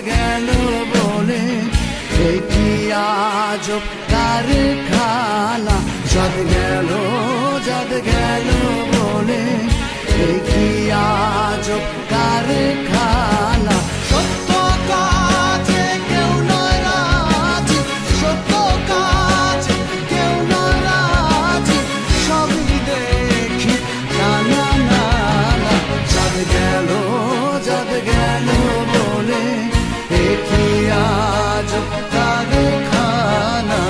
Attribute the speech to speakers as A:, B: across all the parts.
A: গেল বলে কি আজব কারখানা চাঁদ গেল বলে কি আজব কারখানা সত্য কাজে কেউ নয় রাজি সত্য কাজে কেউ নয় রাজি সবই দেখি না না না না চাঁদ গেল বলে কি আজব কারখানা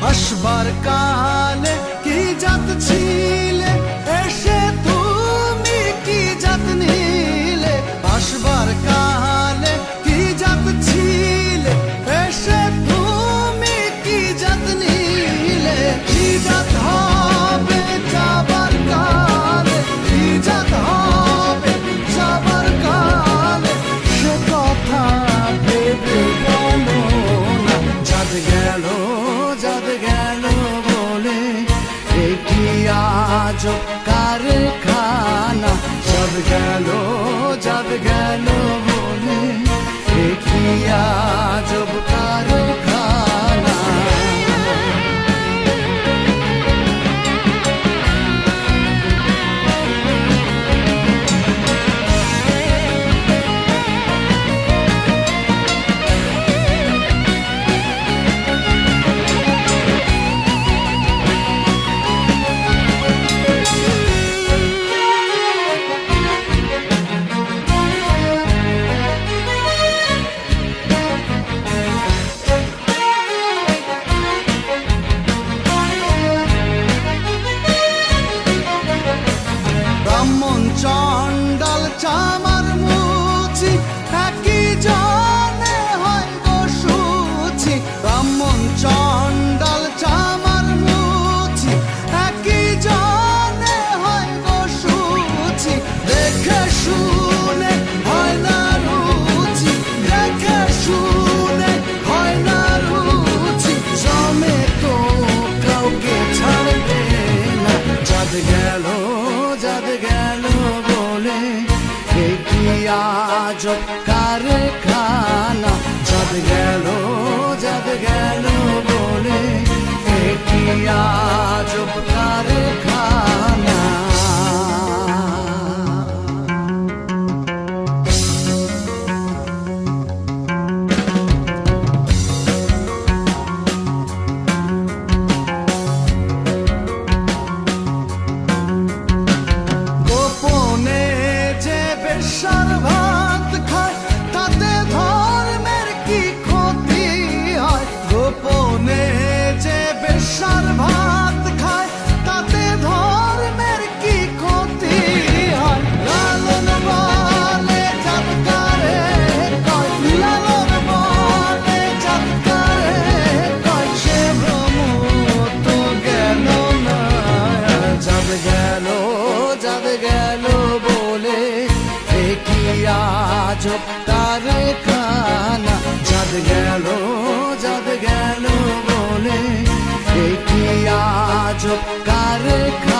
A: আসবার কালে কি জাত ছিলে এসে তুমি কি জাত নিলে আসবার কালে কি জাত ছিলে এসে তুমি কি জাত নিলে কি জাত হবে যাবার কালে কি জাত হবে যাবার কালে সে কথা ভেবে বলো না চাঁদ গেল বলে কি আজব কারখানা চাঁদ গেল বলে কি আজব কারখানা চণ্ডাল চামার মুচি একই জনে হয় গো সুচি ব্রাহ্মণ চণ্ডাল চামার মুচি একই জনে হয় গো সুচি দেখে শুনে হয় না রুচি দেখে শুনে হয় না রুচি জমে তো কাউকে ছাড়বে না চাঁদ গেল বলে কি আজব কারখানা চাঁদ গেল বলে কি আজব কারখানা ভাত খায় তাতে ধর্মের কি ক্ষতি হয় গোপনে যে বেশ্যার ভাত খায় তাতে ধর্মের কি ক্ষতি হয় লালন বলে জাতকারে কয় লালন বলে জাতকারে কয় সে ভ্রম তো গেল না চাঁদ গেল বলে কি আজব কারখানা চাঁদ গেল বলে কি আজব কারখানা